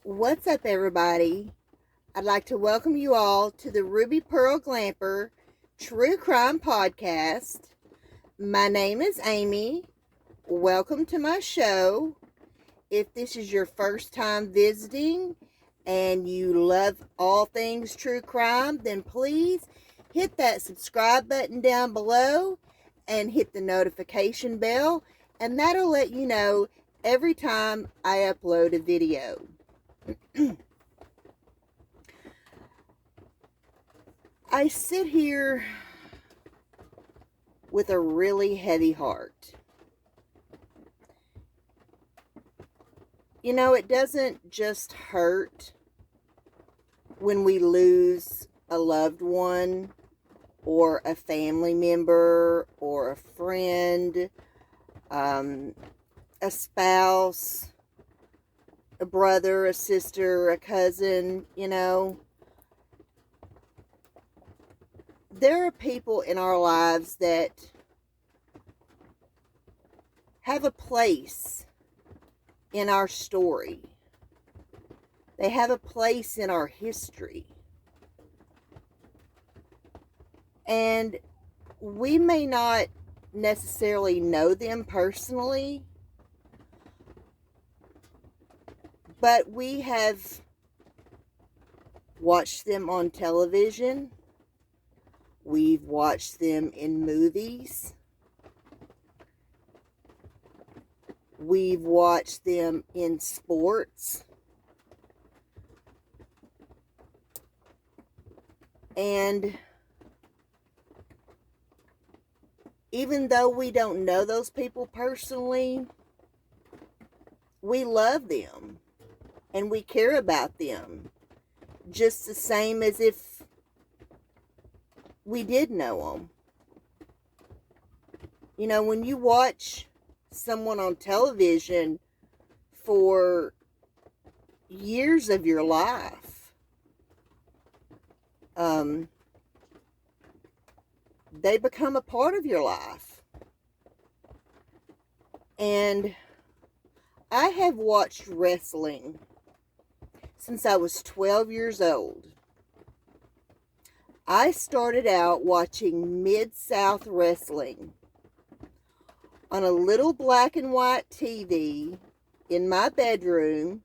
What's up, everybody? I'd like to welcome you all to the Ruby Pearl Glamper True Crime Podcast. My name is Amy. Welcome to my show. If this is your first time visiting and you love all things true crime, then please hit that subscribe button down below and hit the notification bell, and that'll let you know every time I upload a video. I sit here with a really heavy heart. You know, it doesn't just hurt when we lose a loved one or a family member or a friend, a spouse, a brother, a sister, a cousin, you know. There are people in our lives that have a place in our story. They have a place in our history. And we may not necessarily know them personally, but we have watched them on television. We've watched them in movies. We've watched them in sports. And even though we don't know those people personally, we love them and we care about them just the same as if we did know them. You know, when you watch someone on television for years of your life, they become a part of your life. And I have watched wrestling since I was 12 years old. I started out watching Mid-South Wrestling on a little black and white TV in my bedroom,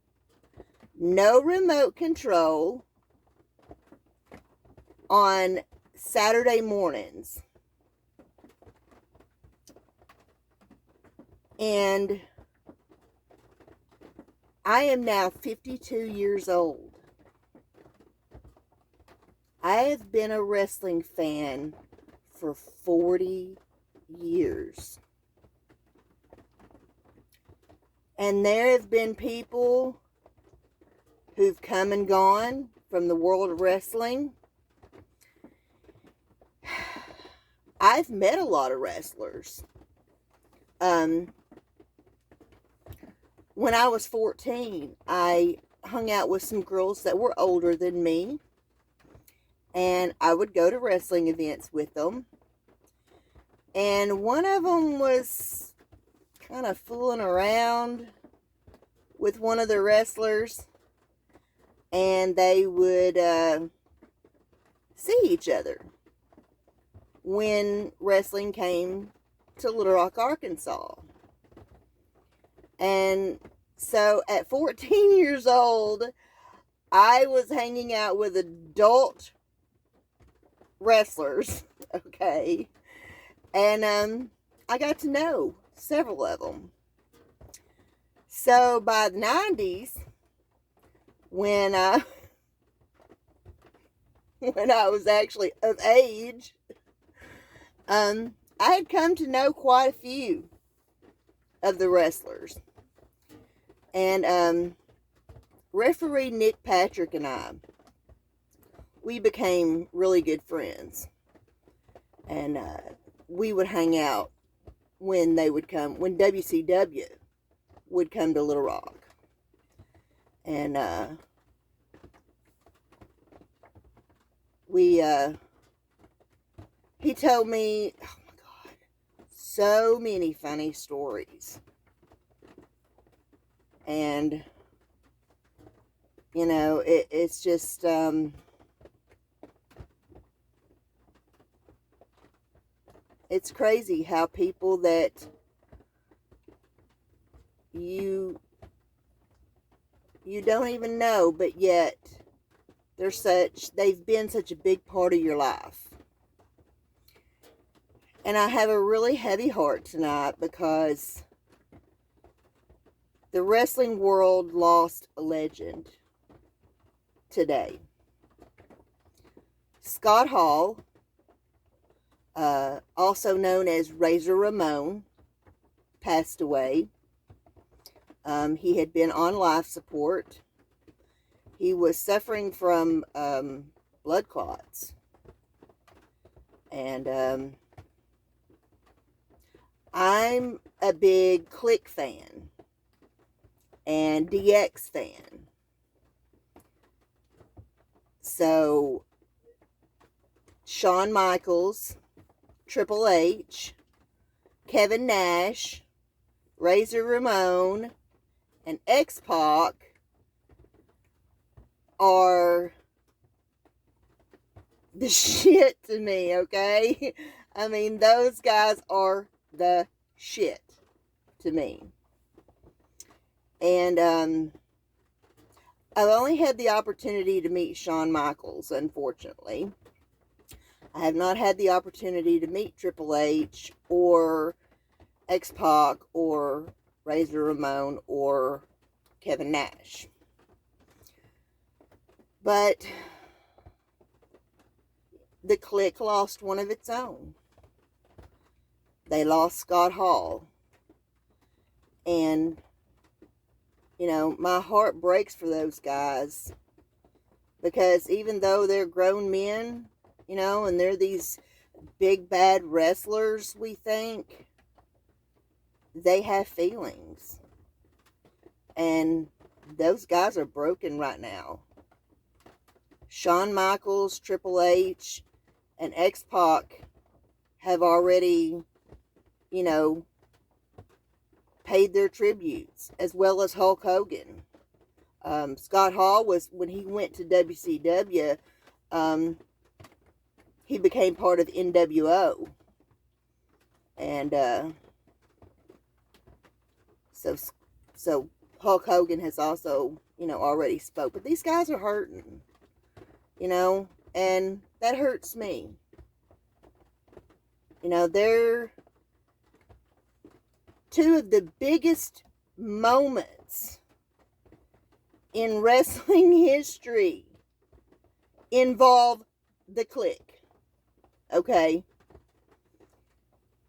no remote control, on Saturday mornings. And I am now 52 years old. I have been a wrestling fan for 40 years. And there have been people who've come and gone from the world of wrestling. I've met a lot of wrestlers. When I was 14, I hung out with some girls that were older than me. And I would go to wrestling events with them. And one of them was kind of fooling around with one of the wrestlers. And they would see each other when wrestling came to Little Rock, Arkansas. And so at 14 years old, I was hanging out with adult wrestlers, okay? And I got to know several of them. So by the 90s, when I was actually of age, I had come to know quite a few of the wrestlers. And referee Nick Patrick and I, we became really good friends. And we would hang out when they would come, when WCW would come to Little Rock. And he told me, oh my God, so many funny stories. And You know, it's just, it's crazy how people that you don't even know, but yet they've been such a big part of your life. And I have a really heavy heart tonight because the wrestling world lost a legend today. Scott Hall, also known as Razor Ramon, passed away. He had been on life support. He was suffering from blood clots. And I'm a big Click fan and DX fan. So, Shawn Michaels, Triple H, Kevin Nash, Razor Ramon, and X-Pac are the shit to me, okay? I mean, those guys are the shit to me. And I've only had the opportunity to meet Shawn Michaels, unfortunately. I have not had the opportunity to meet Triple H or X-Pac or Razor Ramon or Kevin Nash. But the Clique lost one of its own. They lost Scott Hall. And, you know, my heart breaks for those guys. Because even though they're grown men, you know, and they're these big bad wrestlers, we think, they have feelings. And those guys are broken right now. Shawn Michaels, Triple H, and X-Pac have already, you know, paid their tributes, as well as Hulk Hogan. Scott Hall was, when he went to WCW, he became part of NWO. And so Hulk Hogan has also, you know, already spoke. But these guys are hurting, you know, and that hurts me. You know, they're two of the biggest moments in wrestling history involve the Clique. Okay?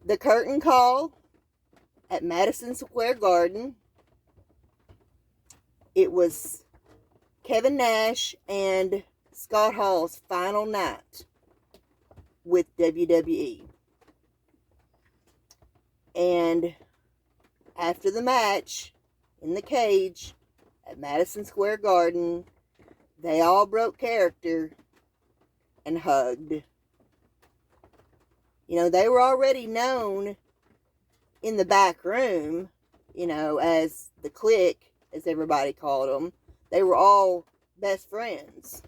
The curtain call at Madison Square Garden. It was Kevin Nash and Scott Hall's final night with WWE. And after the match, in the cage at Madison Square Garden, they all broke character and hugged. You know, they were already known in the back room, you know, as the Clique, as everybody called them. They were all best friends.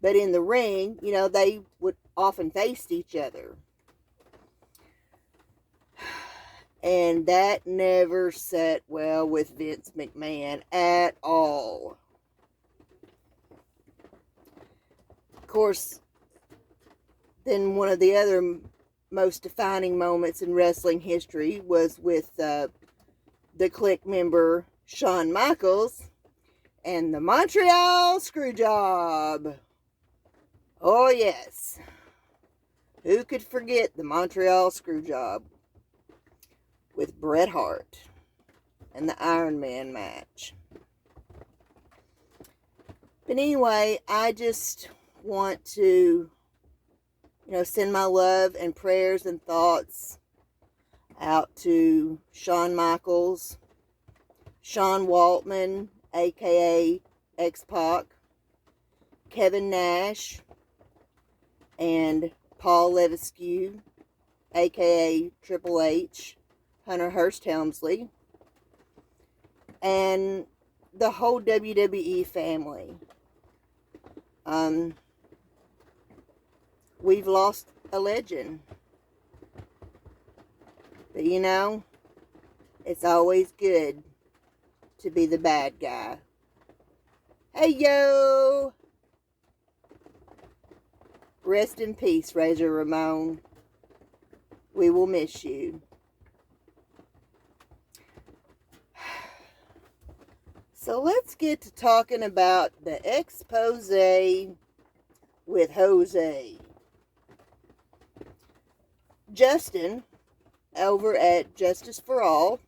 But in the ring, you know, they would often face each other. And that never sat well with Vince McMahon at all. Of course, then one of the other most defining moments in wrestling history was with the Clique member Shawn Michaels and the Montreal Screwjob. Oh yes. Who could forget the Montreal Screwjob with Bret Hart and the Iron Man match? But anyway, I just want to, you know, send my love and prayers and thoughts out to Shawn Michaels, Sean Waltman, aka X-Pac, Kevin Nash, and Paul Levesque, aka Triple H, Hunter Hearst Helmsley, and the whole WWE family. We've lost a legend. But you know, it's always good to be the bad guy. Hey, yo! Rest in peace, Razor Ramon. We will miss you. So let's get to talking about the expose with Jose. Justin, over at Justice for All,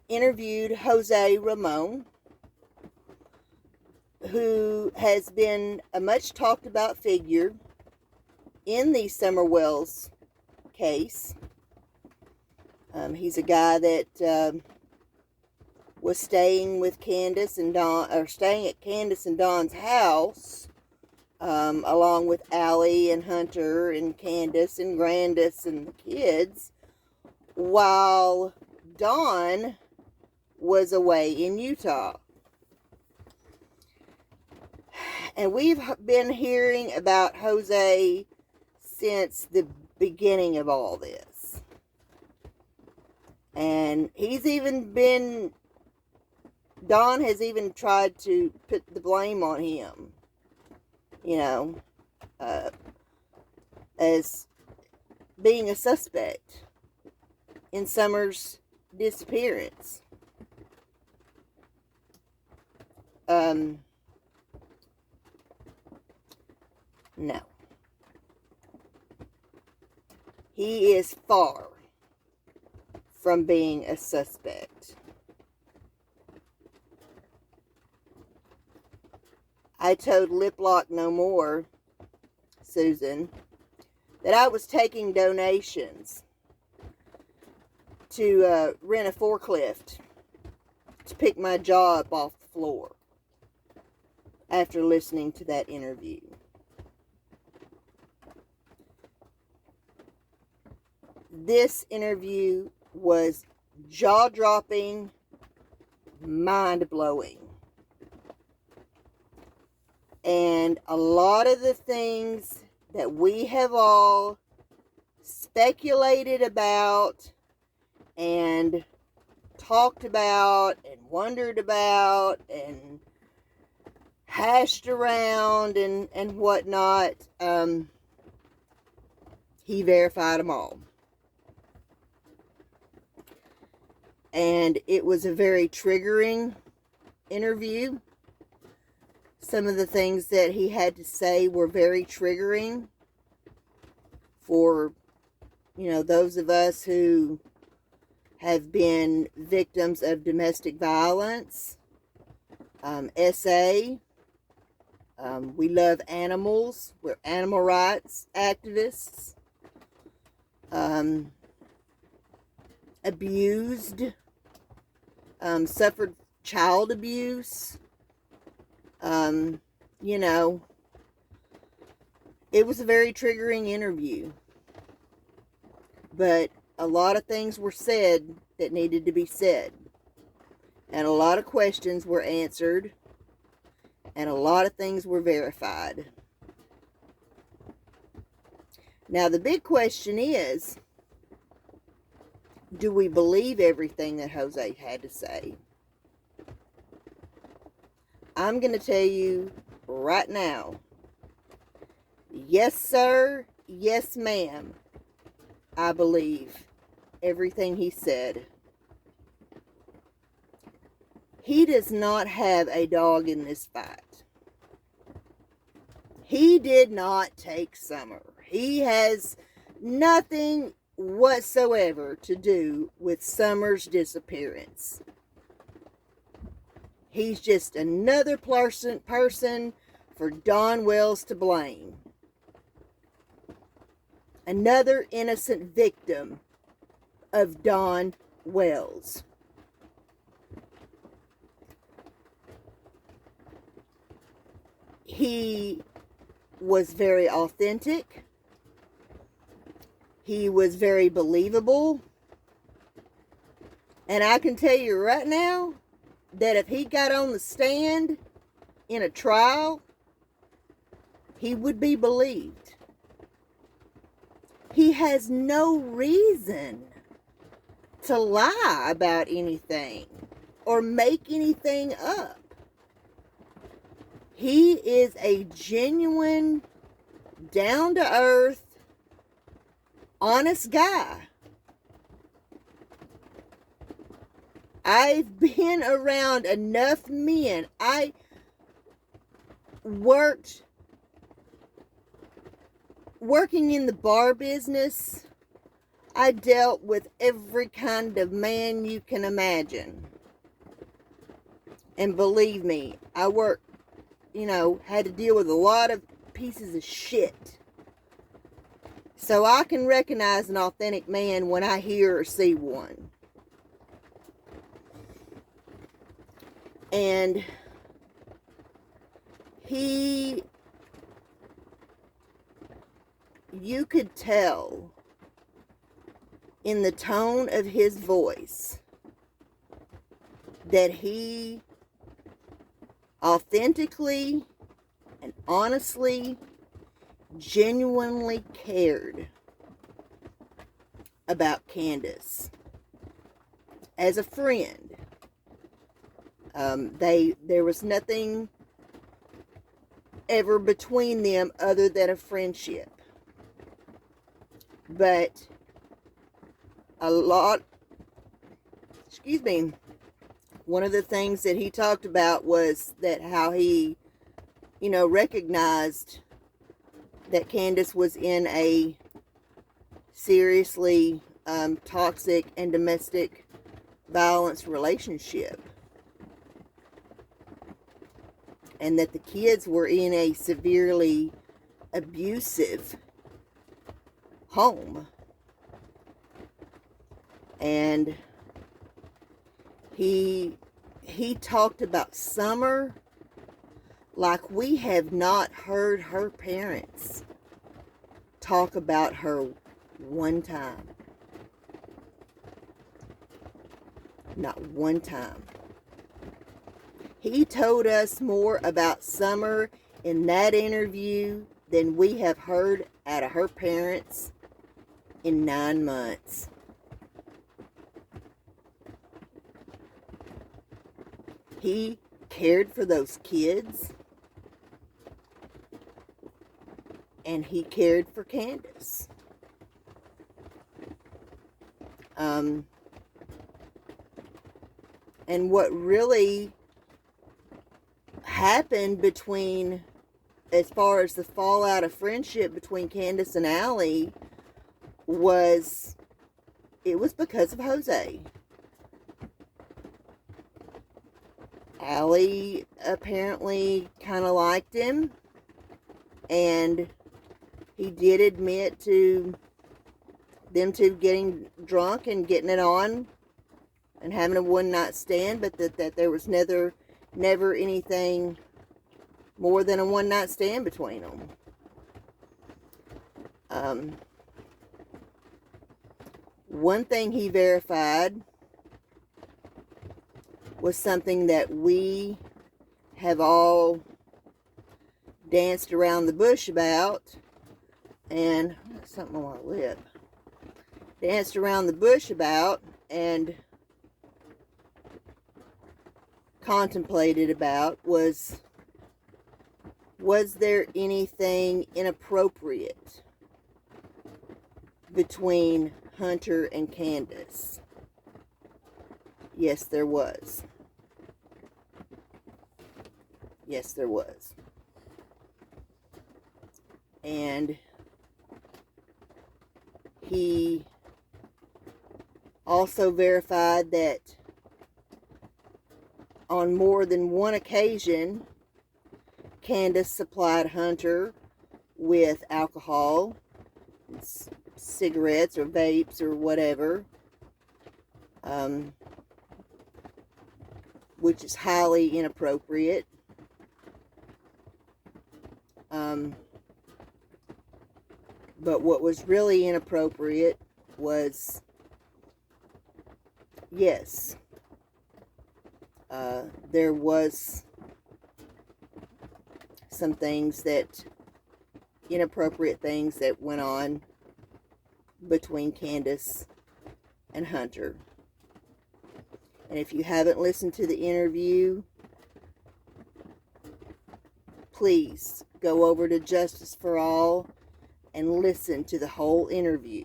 interviewed Jose Ramon, who has been a much talked about figure in the Summer Wells case. He's a guy that was staying with Candace and Don, or staying at Candace and Don's house, along with Allie and Hunter and Candace and Grandis and the kids, while Don was away in Utah. And we've been hearing about Jose since the beginning of all this. And he's even been, Don has even tried to put the blame on him, you know, as being a suspect in Summer's disappearance. No. He is far from being a suspect. I told Lip Lock No More, Susan, that I was taking donations to rent a forklift to pick my jaw up off the floor after listening to that interview. This interview was jaw-dropping, mind-blowing. And a lot of the things that we have all speculated about and talked about and wondered about and hashed around and whatnot, he verified them all. And it was a very triggering interview. Some of the things that he had to say were very triggering for, you know, those of us who have been victims of domestic violence. SA. We love animals. We're animal rights activists. Abused. Suffered child abuse. You know, it was a very triggering interview. But a lot of things were said that needed to be said. And a lot of questions were answered. And a lot of things were verified. Now, the big question is, do we believe everything that Jose had to say? I'm going to tell you right now, yes, sir, yes, ma'am, I believe everything he said. He does not have a dog in this fight. He did not take Summer. He has nothing whatsoever to do with Summer's disappearance. He's just another person for Don Wells to blame. Another innocent victim of Don Wells. He was very authentic. He was very believable. And I can tell you right now that if he got on the stand in a trial, he would be believed. He has no reason to lie about anything or make anything up. He is a genuine, down-to-earth, honest guy. I've been around enough men. I working in the bar business. I dealt with every kind of man you can imagine. And believe me, I worked, had to deal with a lot of pieces of shit. So I can recognize an authentic man when I hear or see one. And you could tell in the tone of his voice that he authentically and honestly, genuinely cared about Candace as a friend. There was nothing ever between them other than a friendship. But one of the things that he talked about was that how he, recognized that Candace was in a seriously toxic and domestic violence relationship. And that the kids were in a severely abusive home. And he talked about Summer like we have not heard her parents talk about her one time. Not one time. He told us more about Summer in that interview than we have heard out of her parents in 9 months. He cared for those kids. And he cared for Candace. And what really happened between, as far as the fallout of friendship between Candace and Allie, it was because of Jose. Allie apparently kind of liked him, and he did admit to them two getting drunk and getting it on and having a one-night stand, but that there was never anything more than a one-night stand between them. One thing he verified was something that we have all danced around the bush about, and something on my lip. Danced around the bush about and contemplated about was there anything inappropriate between Hunter and Candace? Yes, there was. Yes, there was. And he also verified that on more than one occasion, Candace supplied Hunter with alcohol, cigarettes or vapes or whatever, which is highly inappropriate. But what was really inappropriate was yes, there was some things that, inappropriate things that went on between Candace and Hunter. And if you haven't listened to the interview, please go over to Justice for All and listen to the whole interview.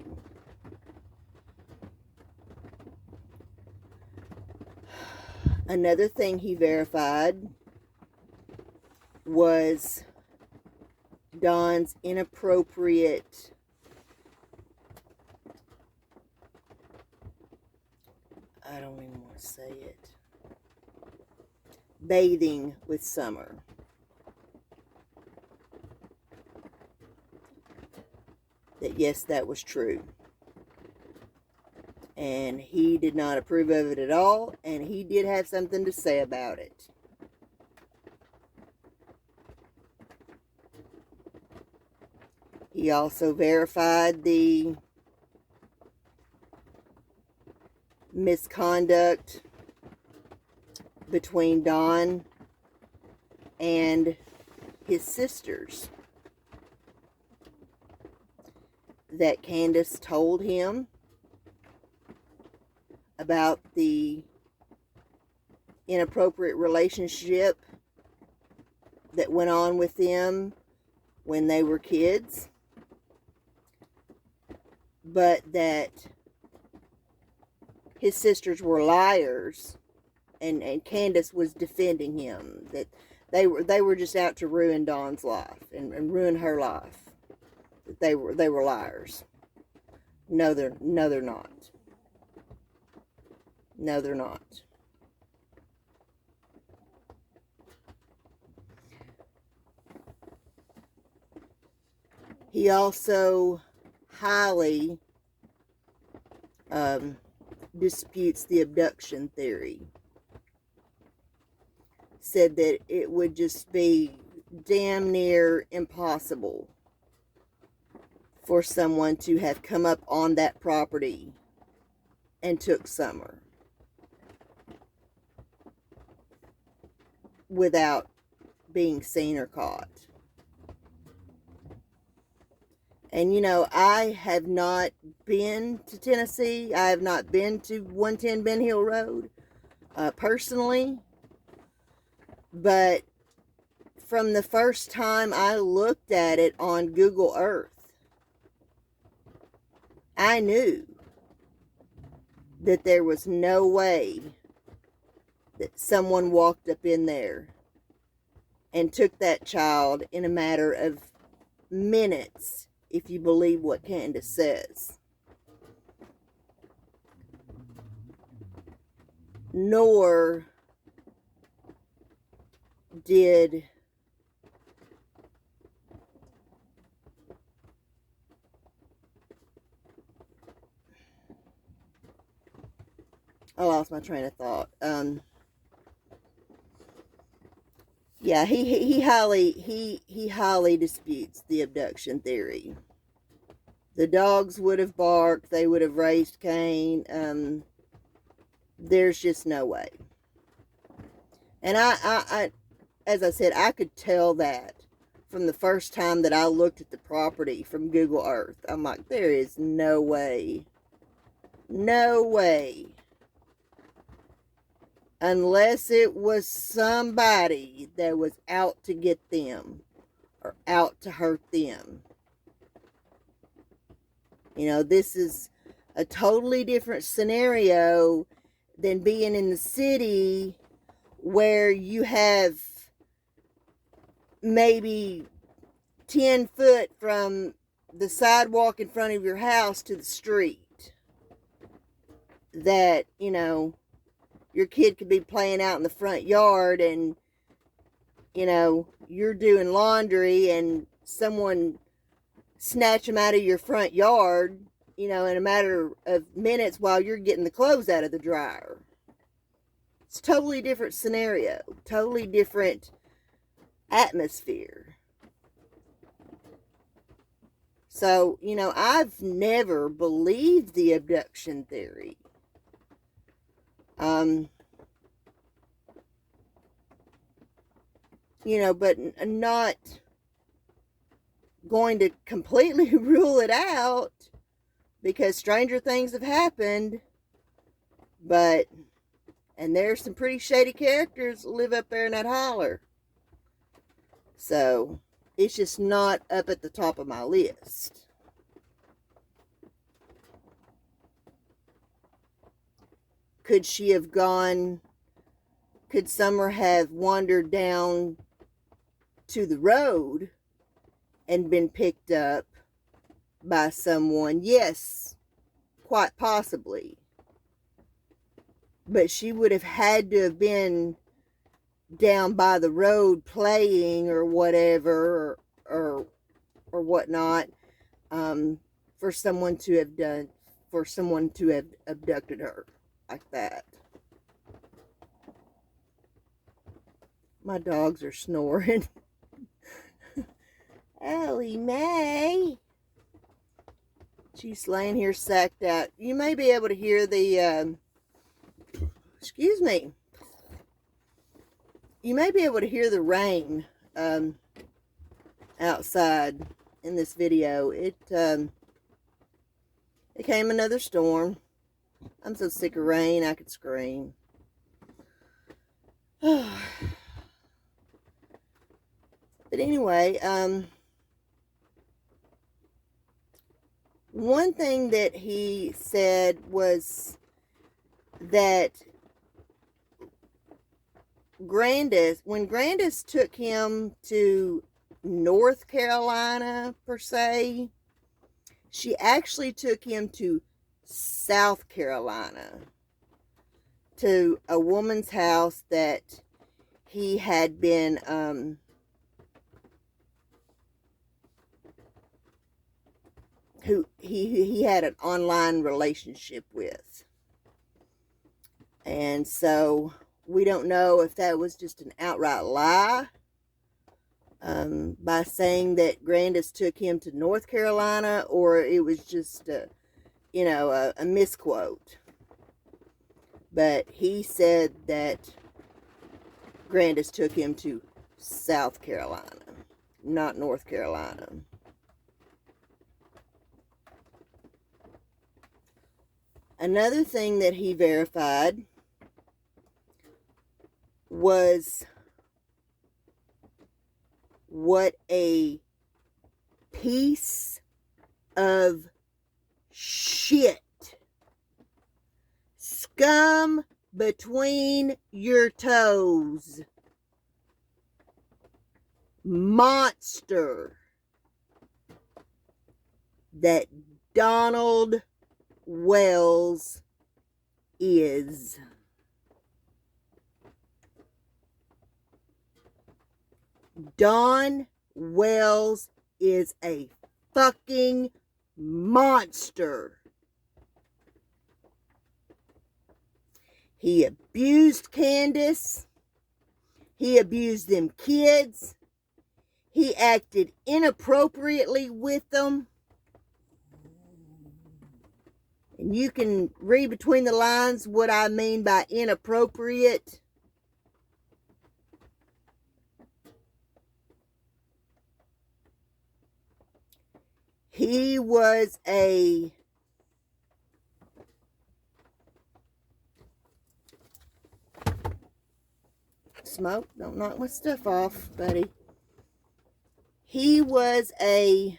Another thing he verified was Don's inappropriate I don't even want to say it. Bathing with Summer. That yes, that was true. And he did not approve of it at all, and he did have something to say about it. He also verified the misconduct between Don and his sisters. That Candace told him about the inappropriate relationship that went on with them when they were kids, but that his sisters were liars, and Candace was defending him, that they were just out to ruin Dawn's life and ruin her life. That they were liars. No, they're not. No, they're not. He also highly disputes the abduction theory. Said that it would just be damn near impossible for someone to have come up on that property and took Summer without being seen or caught. And you know, I have not been to Tennessee. I have not been to 110 Ben Hill Road personally. But from the first time I looked at it on Google Earth, I knew that there was no way that someone walked up in there and took that child in a matter of minutes, if you believe what Candace says. Nor did I lost my train of thought. Yeah, he highly disputes the abduction theory. The dogs would have barked. They would have raised Cain. There's just no way. And I, as I said, I could tell that from the first time that I looked at the property from Google Earth. I'm like, there is no way. No way. Unless it was somebody that was out to get them or out to hurt them. You know, this is a totally different scenario than being in the city where you have maybe 10 foot from the sidewalk in front of your house to the street. That, you know, your kid could be playing out in the front yard and, you know, you're doing laundry and someone snatch them out of your front yard, you know, in a matter of minutes while you're getting the clothes out of the dryer. It's a totally different scenario, totally different atmosphere. So, you know, I've never believed the abduction theory. You know, but not going to completely rule it out, because stranger things have happened. But, and there's some pretty shady characters that live up there in that holler. So, it's just not up at the top of my list. Could she have gone, could Summer have wandered down to the road and been picked up by someone? Yes, quite possibly. But she would have had to have been down by the road playing or whatever, or whatnot, for someone to have abducted her like that. My dogs are snoring. Ellie Mae. She's laying here sacked out. You may be able to hear the, excuse me. You may be able to hear the rain outside in this video. It came another storm. I'm so sick of rain, I could scream. But anyway, one thing that he said was that when Candace took him to North Carolina, per se, she actually took him to South Carolina, to a woman's house that he had been, who he had an online relationship with. And so we don't know if that was just an outright lie, by saying that Candace took him to North Carolina, or it was just a misquote. But he said that Candace took him to South Carolina, not North Carolina. Another thing that he verified was what a piece of shit, scum between your toes, monster that Donald Wells is. Don Wells is a fucking monster. He abused Candace. He abused them kids. He acted inappropriately with them. And you can read between the lines what I mean by inappropriate. He was a smoke. Don't knock my stuff off, buddy. He was a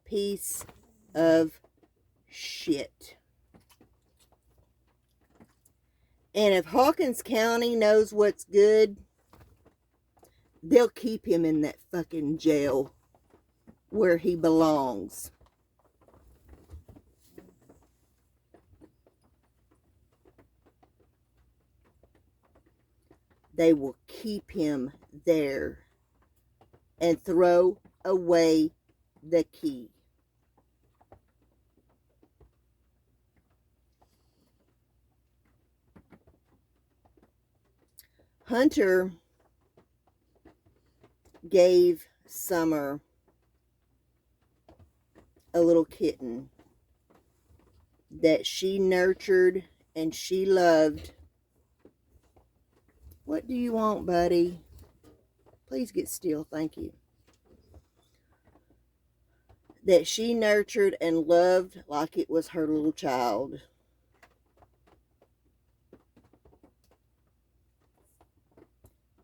piece of shit. And if Hawkins County knows what's good, they'll keep him in that fucking jail where he belongs. They will keep him there and throw away the key. Hunter gave Summer a little kitten that she nurtured and she loved What do you want, buddy? Please get still, thank you. That she nurtured and loved like it was her little child.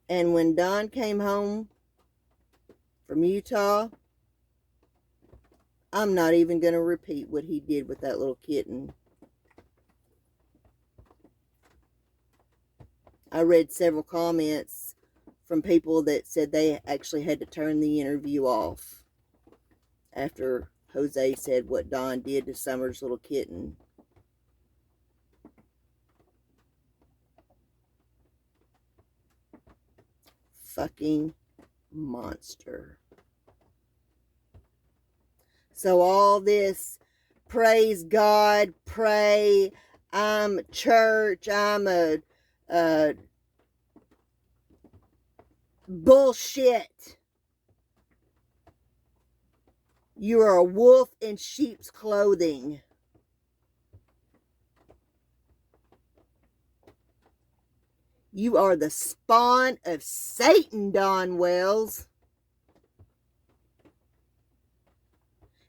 And when Don came home from Utah, I'm not even going to repeat what he did with that little kitten. I read several comments from people that said they actually had to turn the interview off after Jose said what Don did to Summer's little kitten. Fucking monster. So all this, praise God, pray, I'm church, I'm a bullshit. You are a wolf in sheep's clothing. You are the spawn of Satan, Don Wells.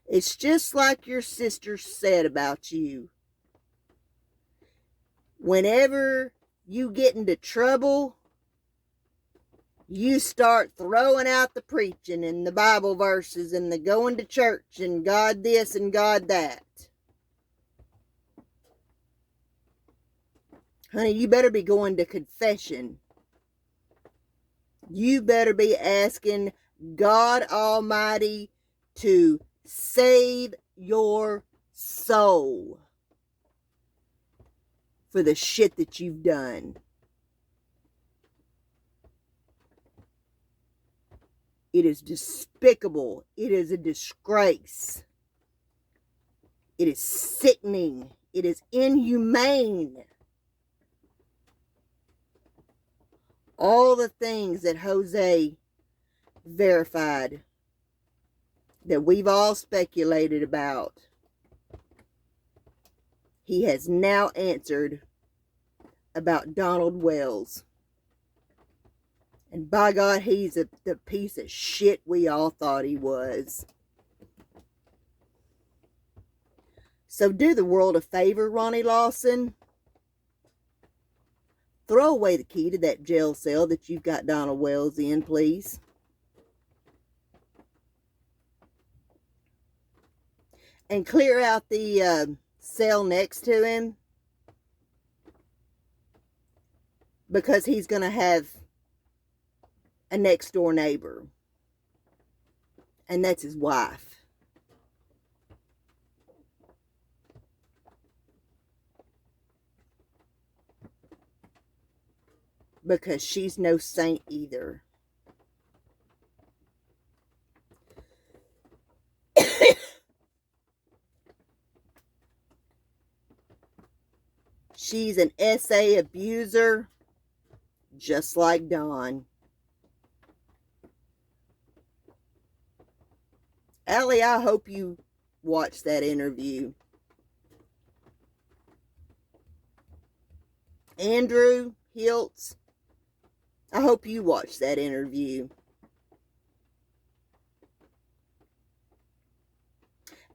It's just like your sister said about you. Whenever you get into trouble, you start throwing out the preaching and the Bible verses and the going to church and God this and God that. Honey, you better be going to confession. You better be asking God Almighty to save your soul for the shit that you've done. It is despicable. It is a disgrace. It is sickening. It is inhumane. All the things that Jose verified that we've all speculated about, he has now answered about Donald Wells. And by God, he's the piece of shit we all thought he was. So do the world a favor, Ronnie Lawson. Throw away the key to that jail cell that you've got Donald Wells in, please. And clear out the cell next to him. Because he's going to have a next door neighbor. And that's his wife. Because she's no saint either. She's an SA abuser, just like Don. Allie, I hope you watched that interview. Andrew Hiltz, I hope you watched that interview.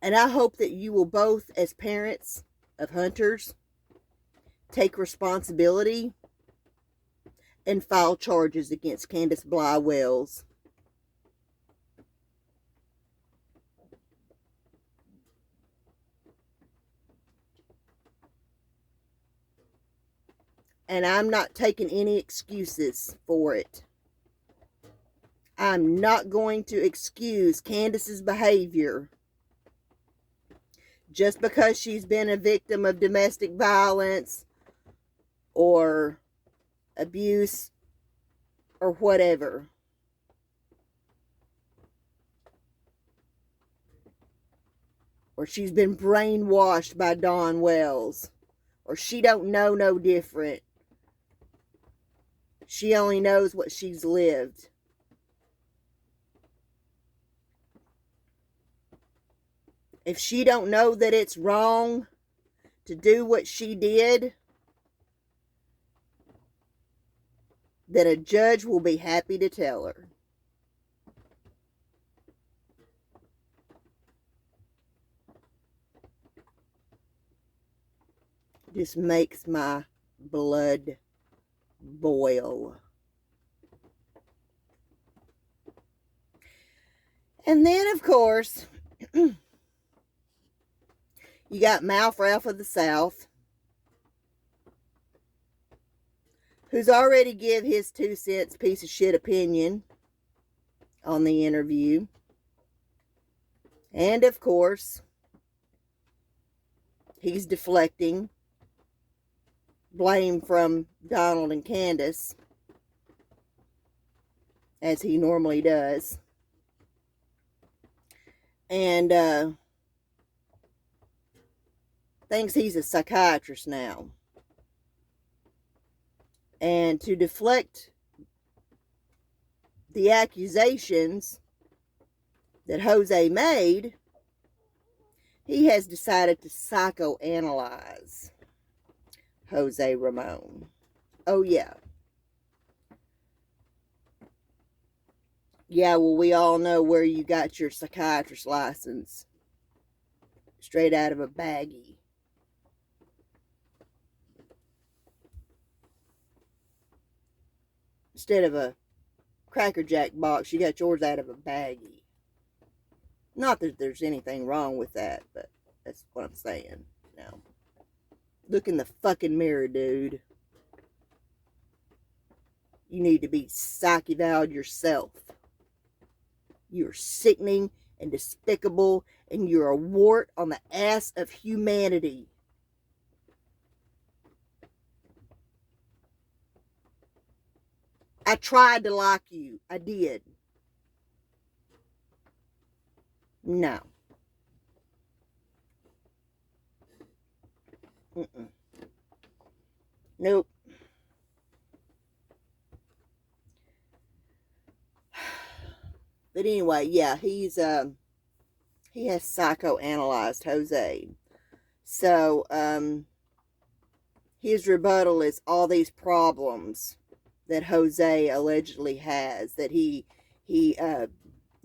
And I hope that you will both, as parents of hunters, take responsibility and file charges against Candace Bly Wells. And I'm not taking any excuses for it. I'm not going to excuse Candace's behavior just because she's been a victim of domestic violence or abuse or whatever. Or she's been brainwashed by Don Wells. Or she don't know no different. She only knows what she's lived. If she don't know that it's wrong to do what she did, then a judge will be happy to tell her. Just makes my blood boil. And then, of course, you got Mouth Ralph of the South, who's already give his 2 cents piece of shit opinion on the interview. And, of course, he's deflecting blame from Donald and Candace, as he normally does. And thinks he's a psychiatrist now. And to deflect the accusations that Jose made, he has decided to psychoanalyze Jose Ramon. Oh, yeah. Yeah, well, we all know where you got your psychiatrist license. Straight out of a baggie. Instead of a Cracker Jack box, you got yours out of a baggie. Not that there's anything wrong with that, but that's what I'm saying. Now, look in the fucking mirror, dude. You need to be psych-evaluated yourself. You're sickening and despicable, and you're a wart on the ass of humanity. I tried to like you. I did. No. Nope. But anyway, yeah, he has psychoanalyzed Jose. So, his rebuttal is all these problems that Jose allegedly has, that he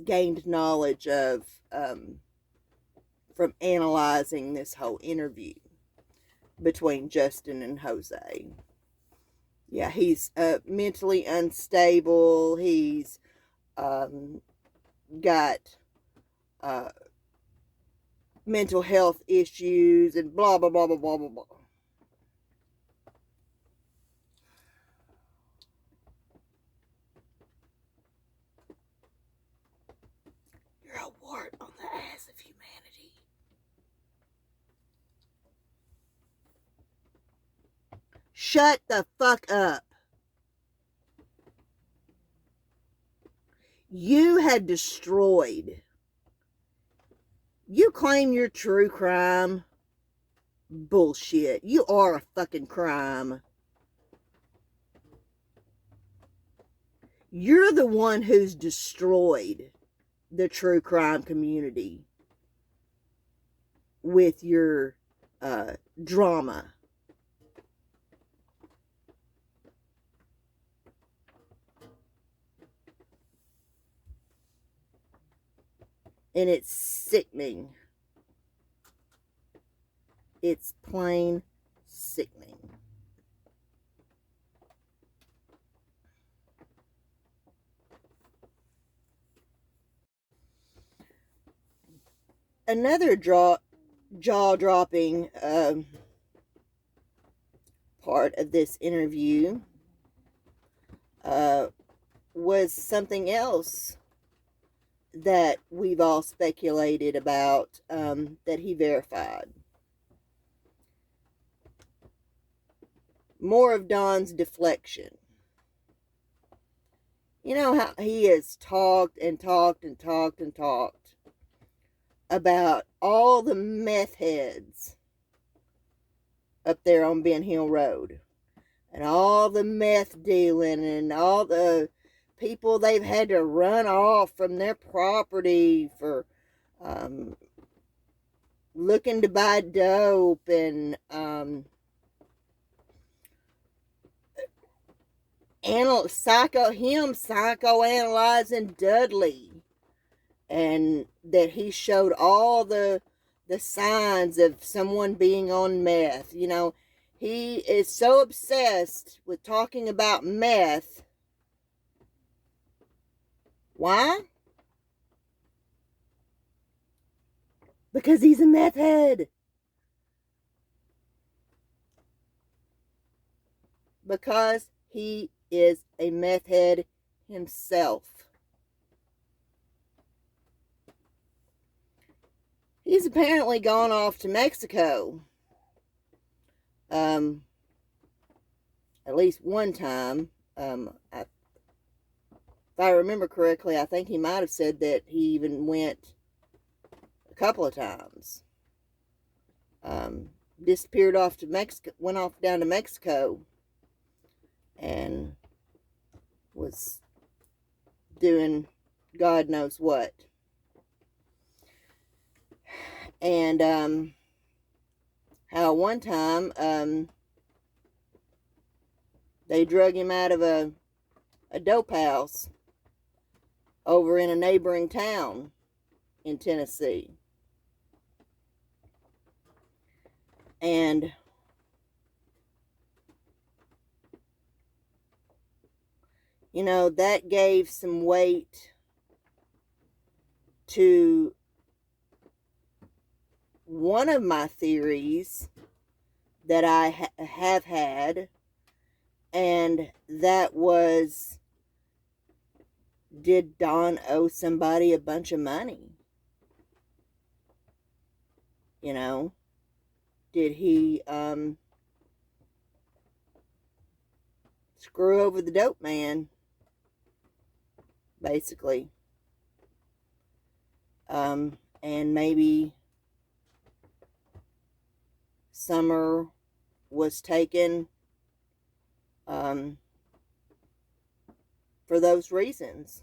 gained knowledge of from analyzing this whole interview between Justin and Jose. Yeah, he's mentally unstable. He's got mental health issues and blah, blah, blah, blah, blah, blah, blah. You're a wart on the ass of humanity. Shut the fuck up. You had destroyed. You claim you're true crime. Bullshit. You are a fucking crime. You're the one who's destroyed the true crime community with your drama. And it's sickening. It's plain sickening. Another jaw-dropping part of this interview was something else that we've all speculated about, that he verified. More of Don's deflection. You know how he has talked and talked and talked and talked about all the meth heads up there on Ben Hill Road, and all the meth dealing, and all the people they've had to run off from their property for looking to buy dope, and psychoanalyzing Dudley, and that he showed all the signs of someone being on meth. You know, he is so obsessed with talking about meth. Why? Because he's a meth head. Because he is a meth head himself. He's apparently gone off to Mexico. At least one time. If I remember correctly, I think he might have said that he even went a couple of times. Disappeared off to Mexico, went off down to Mexico, and was doing God knows what. And how one time they drug him out of a dope house over in a neighboring town in Tennessee. And you know, that gave some weight to one of my theories that I have had, and that was, did Don owe somebody a bunch of money? You know, did he screw over the dope man, basically? And maybe Summer was taken for those reasons.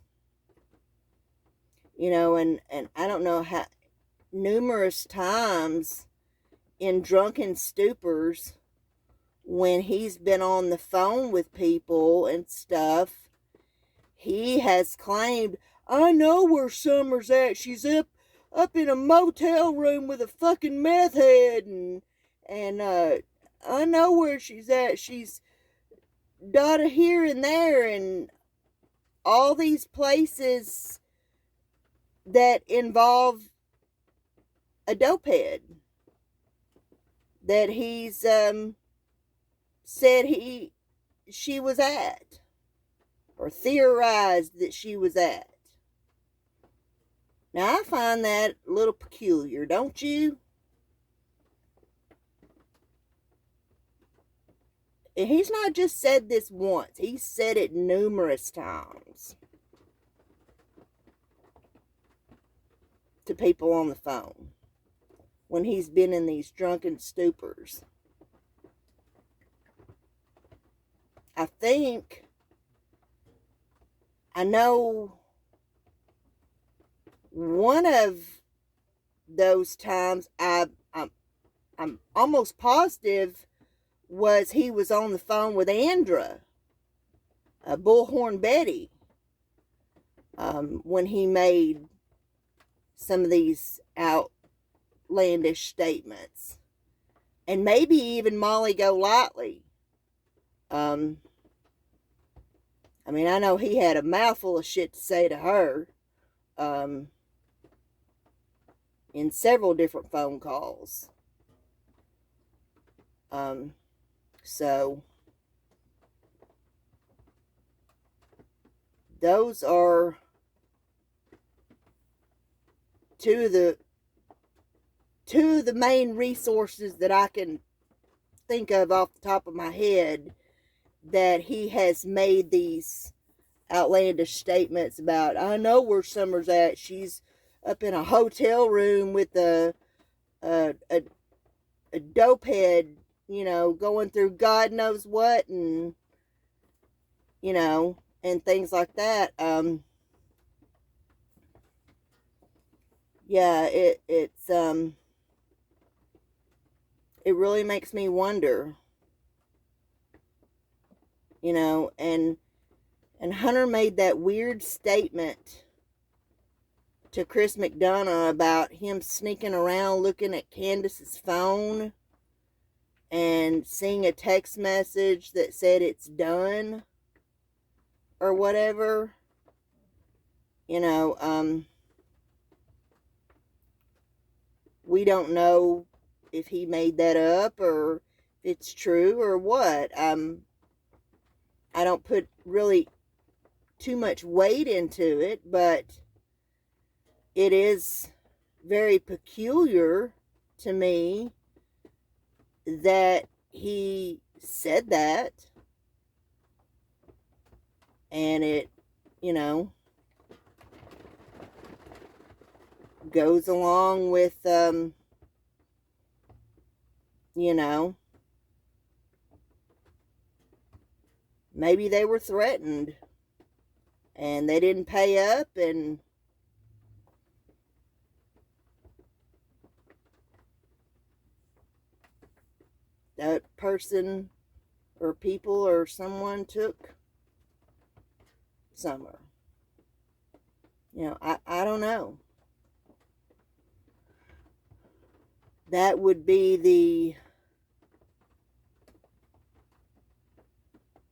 You know, and I don't know how, numerous times in drunken stupors, when he's been on the phone with people and stuff, he has claimed, I know where Summer's at. She's up in a motel room with a fucking meth head, and I know where she's at. She's dotted here and there, and all these places that involve a dope head that he's said she was at, or theorized that she was at. Now, I find that a little peculiar, don't you? And he's not just said this once. He's said it numerous times to people on the phone when he's been in these drunken stupors. I know one of those times, I'm almost positive, was he was on the phone with Andra, Bullhorn Betty, when he made some of these outlandish statements. And maybe even Molly Golightly. I mean, I know he had a mouthful of shit to say to her in several different phone calls. So those are two of the main resources that I can think of off the top of my head, that he has made these outlandish statements about, I know where Summer's at. She's up in a hotel room with a dope head, you know, going through God knows what, and, you know, and things like that. Yeah, it's it really makes me wonder, you know, and And Hunter made that weird statement to Chris McDonough about him sneaking around looking at Candace's phone and seeing a text message that said it's done or whatever. You know, we don't know if he made that up or if it's true or what. I don't put really too much weight into it, but it is very peculiar to me that he said that. And it, you know, goes along with, you know, maybe they were threatened and they didn't pay up, and that person or people or someone took Summer. You know, I don't know. That would be the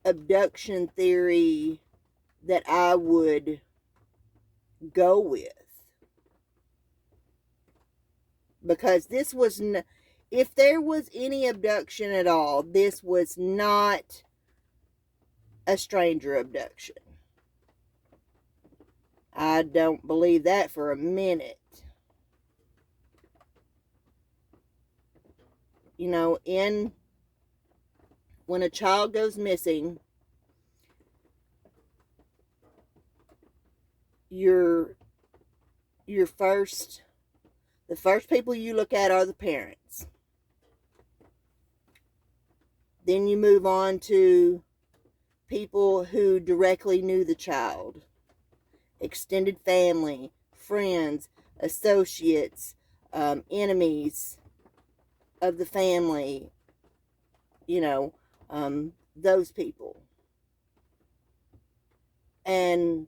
abduction theory that I would go with. Because this was, if there was any abduction at all, this was not a stranger abduction. I don't believe that for a minute. You know, when a child goes missing, the first people you look at are the parents. Then you move on to people who directly knew the child. Extended family, friends, associates, enemies of the family, you know, those people. And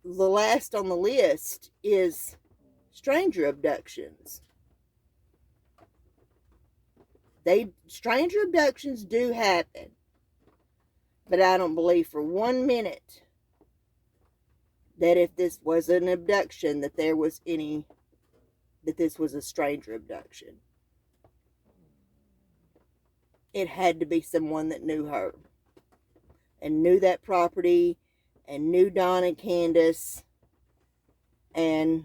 the last on the list is stranger abductions. Stranger abductions do happen, but I don't believe for 1 minute that if this was an abduction, that this was a stranger abduction. It had to be someone that knew her and knew that property and knew Don and Candace and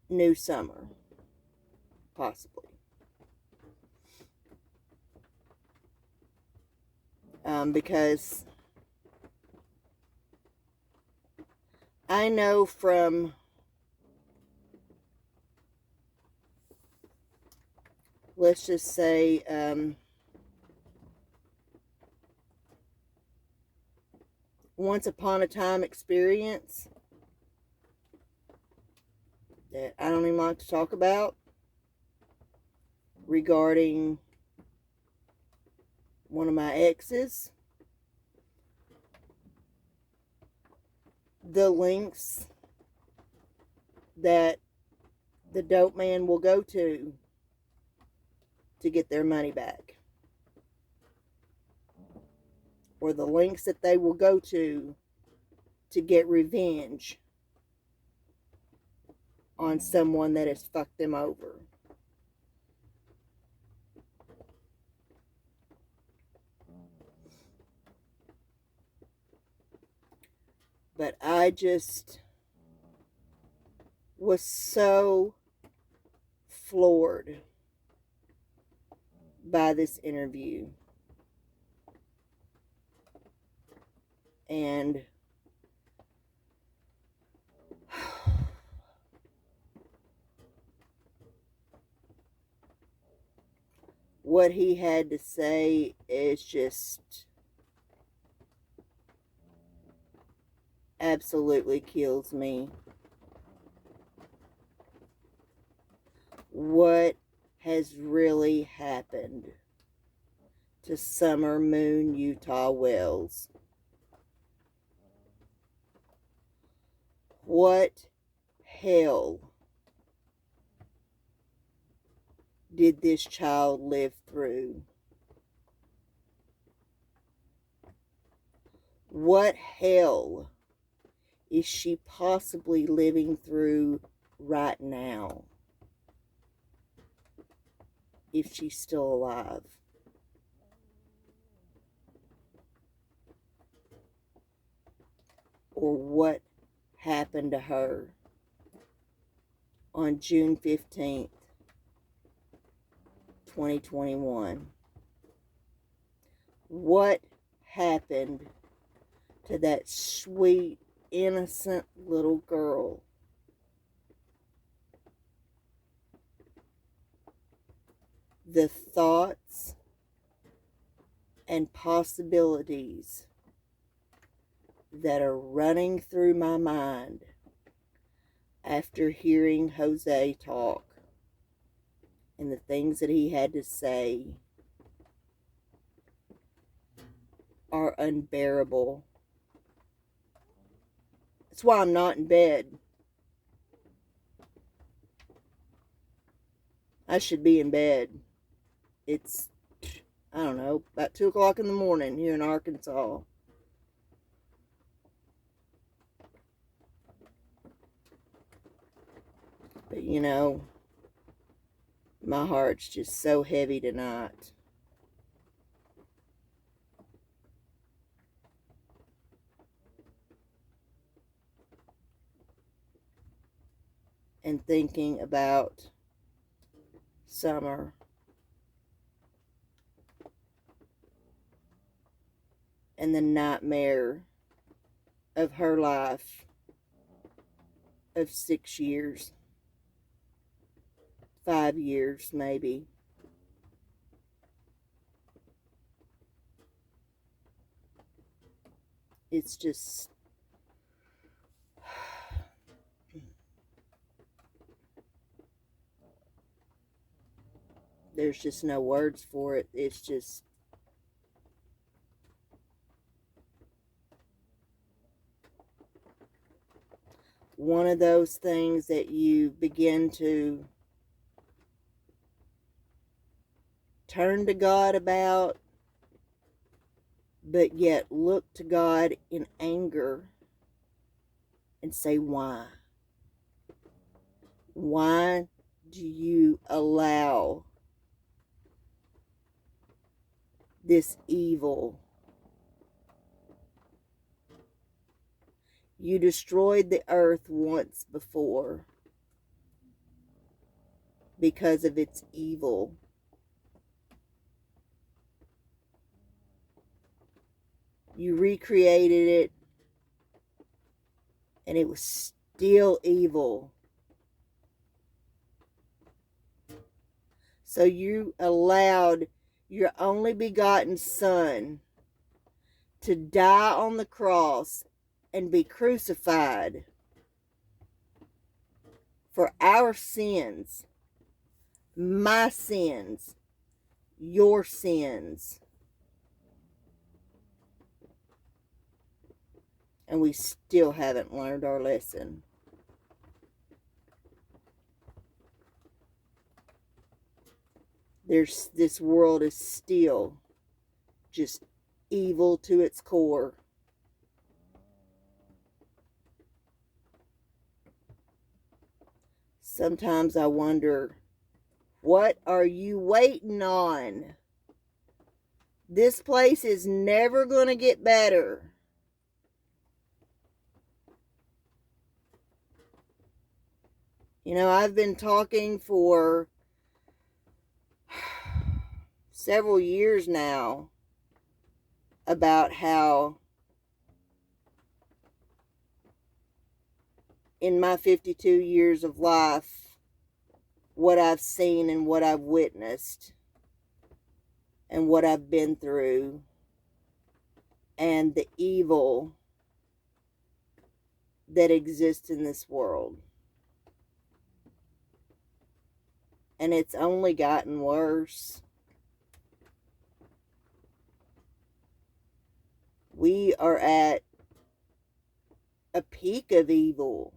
knew Summer, possibly. Because I know from let's just say once upon a time experience that I don't even like to talk about regarding one of my exes. The lengths that the dope man will go to get their money back. Or the lengths that they will go to get revenge on someone that has fucked them over. But I just was so floored by this interview. And what he had to say is just absolutely kills me. What has really happened to Summer Moon, Utah Wells. What hell did this child live through? What hell is she possibly living through right now, if she's still alive? Or what happened to her on June 15th, 2021? What happened to that sweet, innocent little girl? The thoughts and possibilities that are running through my mind after hearing Jose talk and the things that he had to say are unbearable. That's why I'm not in bed. I should be in bed. It's, I don't know, about 2 o'clock in the morning here in Arkansas. But you know, my heart's just so heavy tonight. And thinking about Summer and the nightmare of her life of 6 years, 5 years maybe. It's just, there's just no words for it. It's just, one of those things that you begin to turn to God about, but yet look to God in anger and say, why? Why do you allow this evil? You destroyed the earth once before because of its evil. You recreated it, and it was still evil. So you allowed your only begotten Son to die on the cross and be crucified for our sins, my sins, your sins. And we still haven't learned our lesson. This world is still just evil to its core. Sometimes I wonder, what are you waiting on? This place is never going to get better. You know, I've been talking for several years now about how in my 52 years of life, what I've seen and what I've witnessed and what I've been through and the evil that exists in this world. And it's only gotten worse. we are at a peak of evil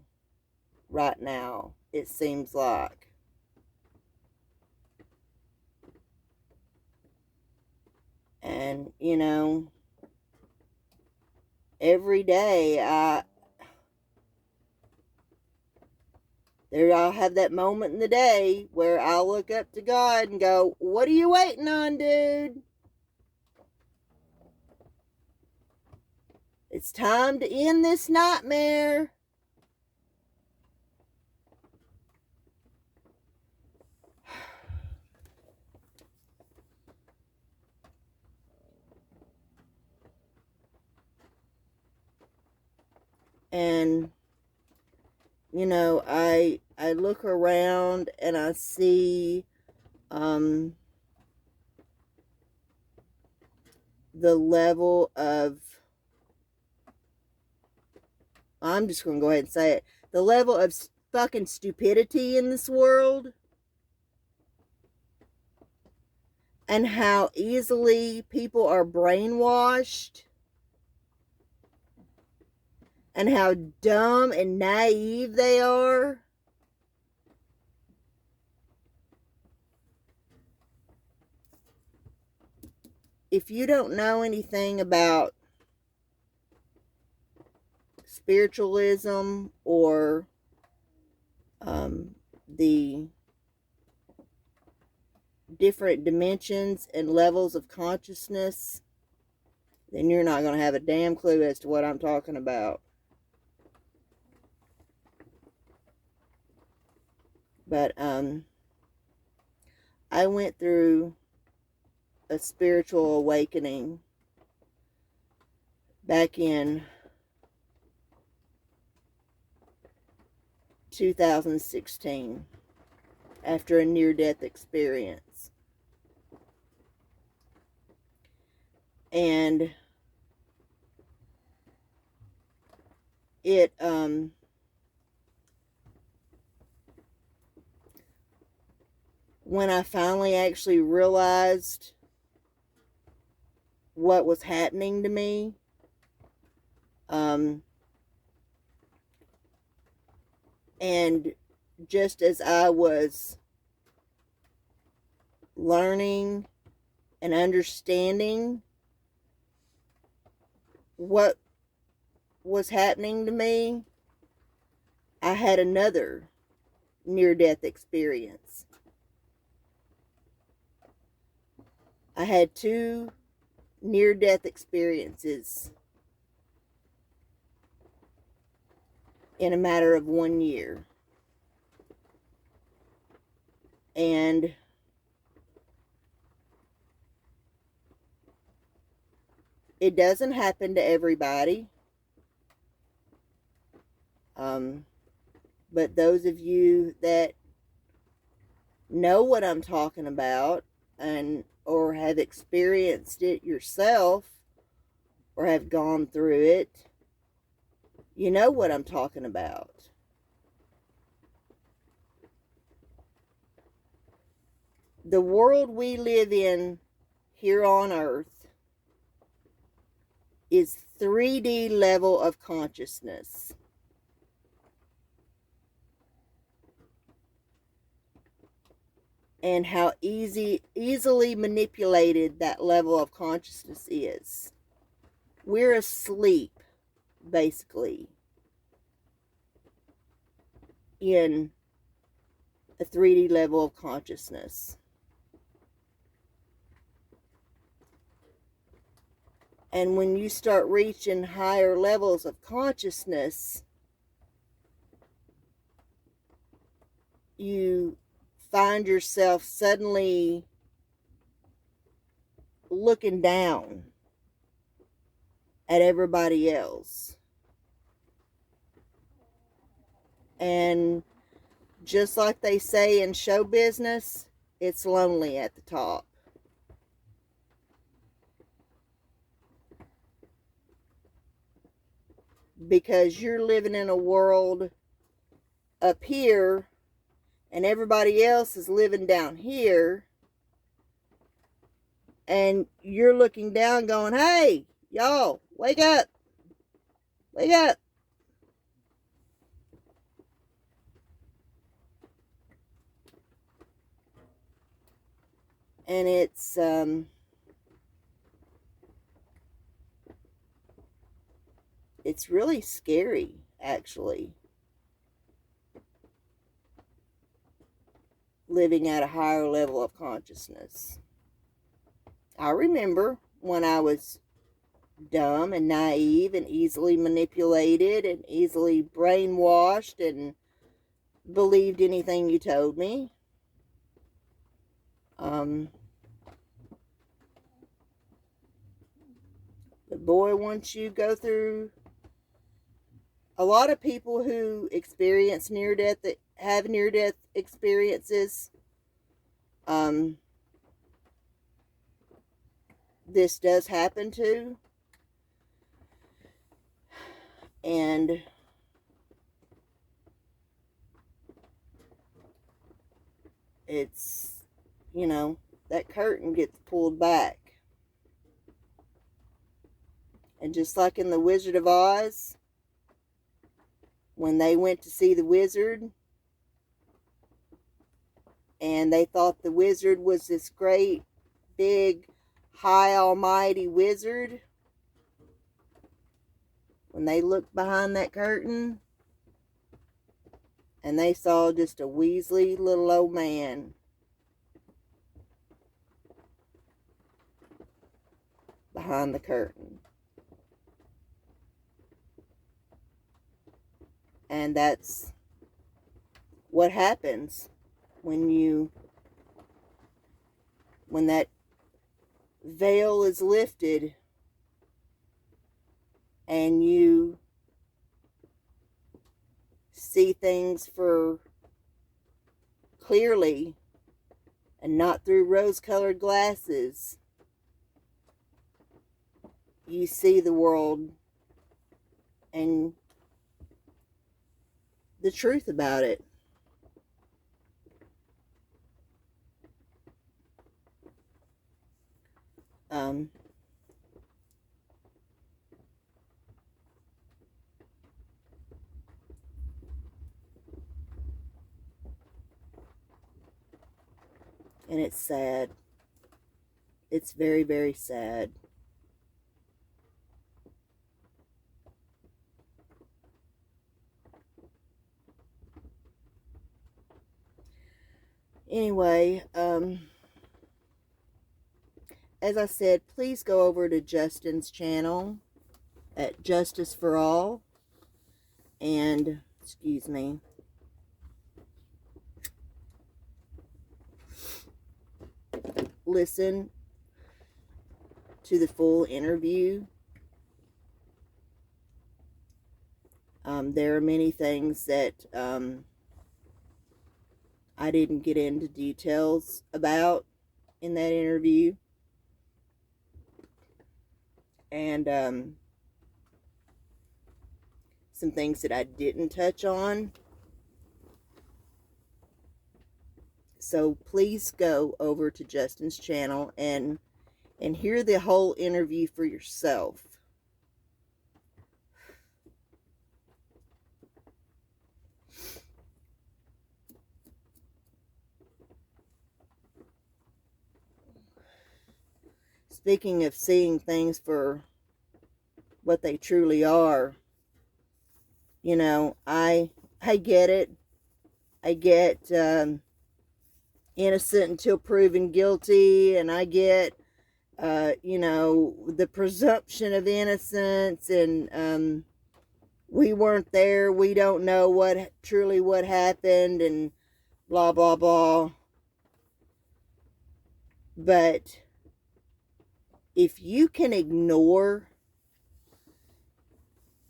right now, it seems like. And, you know, every day I'll have that moment in the day where I'll look up to God and go, what are you waiting on, dude? It's time to end this nightmare. And, you know, I look around and I see the level of, I'm just going to go ahead and say it, the level of fucking stupidity in this world, and how easily people are brainwashed, and how dumb and naive they are. If you don't know anything about spiritualism or the different dimensions and levels of consciousness, then you're not going to have a damn clue as to what I'm talking about. But I went through a spiritual awakening back in 2016 after a near-death experience. And it when I finally actually realized what was happening to me, and just as I was learning and understanding what was happening to me, I had another near-death experience. I had 2 near-death experiences in a matter of 1 year. And it doesn't happen to everybody. But those of you that know what I'm talking about, and or have experienced it yourself, or have gone through it, you know what I'm talking about. The world we live in here on Earth is 3D level of consciousness. And how easily manipulated that level of consciousness is. We're asleep, basically, in a 3D level of consciousness. And when you start reaching higher levels of consciousness, you find yourself suddenly looking down at everybody else. And just like they say in show business, it's lonely at the top. Because you're living in a world up here and everybody else is living down here, and you're looking down going, hey, y'all, Wake up! Wake up! And it's really scary, actually, living at a higher level of consciousness. I remember when I was dumb and naive and easily manipulated and easily brainwashed and believed anything you told me. But boy, once you go through, a lot of people who experience near-death, that have near-death experiences, this does happen to. And it's, that curtain gets pulled back. And just like in The Wizard of Oz, when they went to see the wizard, and they thought the wizard was this great, big, high, almighty wizard, when they looked behind that curtain, and they saw just a weaselly little old man. Behind the curtain. And that's what happens when that veil is lifted and you see things for clearly and not through rose-colored glasses. You see the world and the truth about it. And it's sad. It's very, very sad. Anyway, as I said, please go over to Justin's channel at Justice for All and, excuse me, listen to the full interview. There are many things that I didn't get into details about in that interview. And some things that I didn't touch on. So please go over to Justin's channel and hear the whole interview for yourself. Speaking of seeing things for what they truly are, I get it. I get innocent until proven guilty, and I get, the presumption of innocence, and we weren't there, we don't know what happened, and blah, blah, blah. But if you can ignore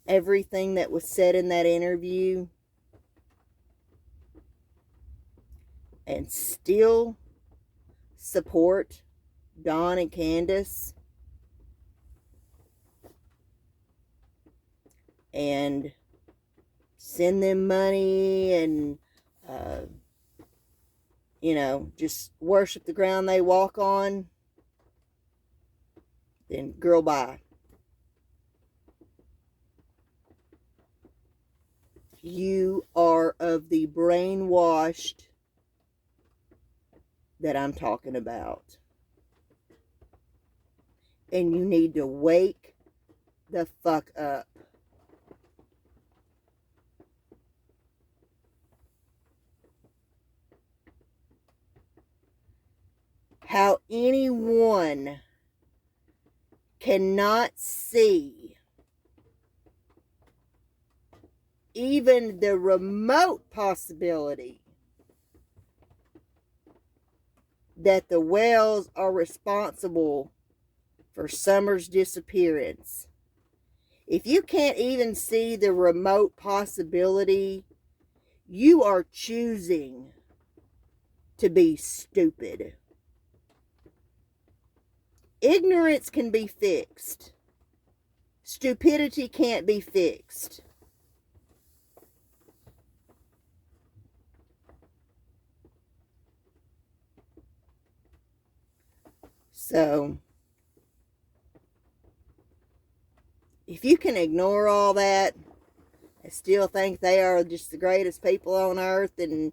everything that was said in that interview and still support Don and Candace and send them money and, just worship the ground they walk on, then girl, bye. you are of the brainwashed that I'm talking about. And you need to wake the fuck up. How anyone cannot see even the remote possibility that the Wells are responsible for Summer's disappearance. If you can't even see the remote possibility, you are choosing to be stupid. Ignorance can be fixed. Stupidity can't be fixed. So, if you can ignore all that and still think they are just the greatest people on earth and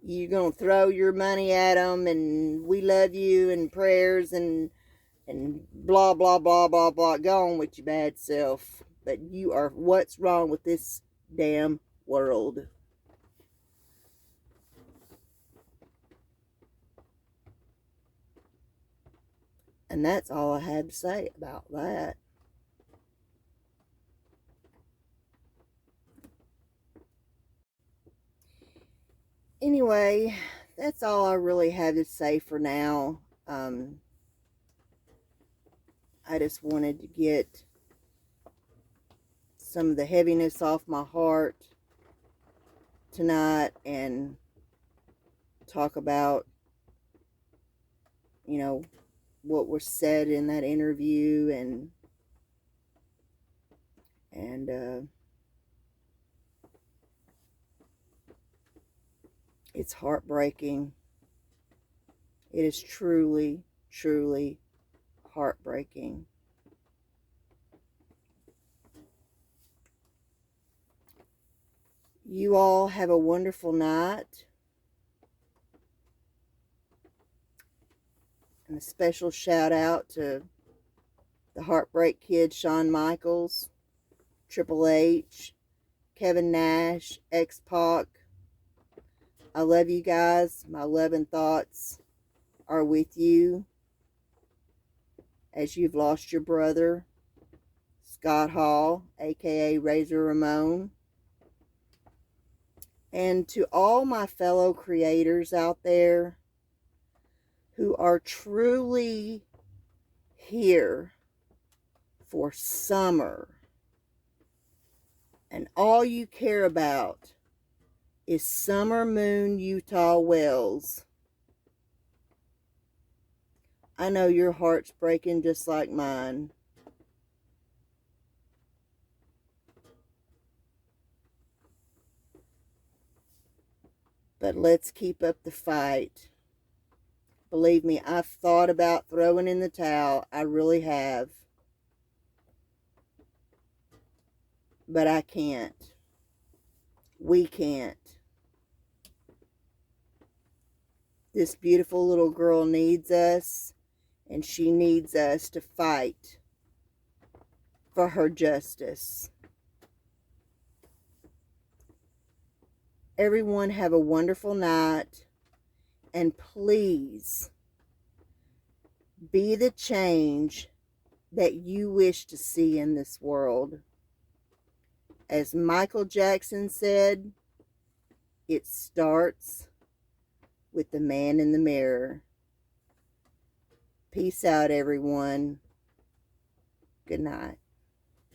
you're going to throw your money at them and we love you and prayers and blah, blah, blah, blah, blah, go on with your bad self. But you are what's wrong with this damn world. And that's all I had to say about that. Anyway, that's all I really have to say for now. I just wanted to get some of the heaviness off my heart tonight and talk about, what was said in that interview and it's heartbreaking. It is truly, truly heartbreaking. You all have a wonderful night. And a special shout out to the Heartbreak Kid, Shawn Michaels, Triple H, Kevin Nash, X-Pac. I love you guys. My love and thoughts are with you as you've lost your brother, Scott Hall, aka Razor Ramon. And to all my fellow creators out there who are truly here for summer, and all you care about is Summer Moon Utah Wells. I know your heart's breaking just like mine. But let's keep up the fight. Believe me, I've thought about throwing in the towel. I really have. But I can't. We can't. This beautiful little girl needs us, and she needs us to fight for her justice. Everyone have a wonderful night, and please be the change that you wish to see in this world. As Michael Jackson said, it starts with the man in the mirror. Peace out, everyone. Good night.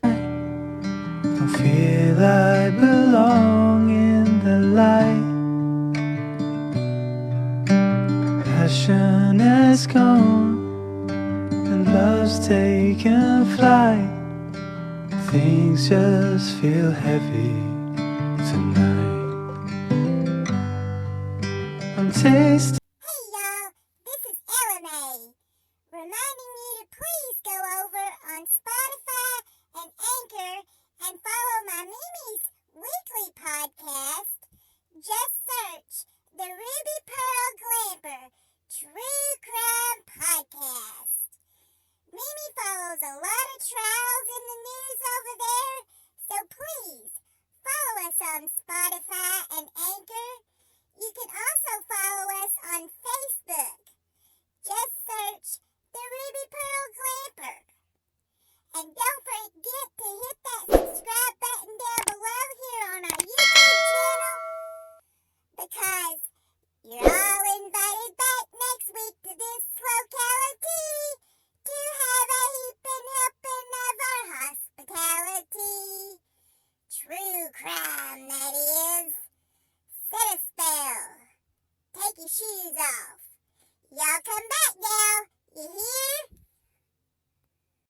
I feel I belong in the light. Passion has gone and love's taken flight. Things just feel heavy tonight. I'm tasting. Hey y'all, this is Ella May, reminding you to please go over on Spotify and Anchor and follow my Mimi's weekly podcast. because you're all invited back next week to this locality to have a heaping helping of our hospitality. True crime, that is. Set a spell. Take your shoes off. Y'all come back now. You hear?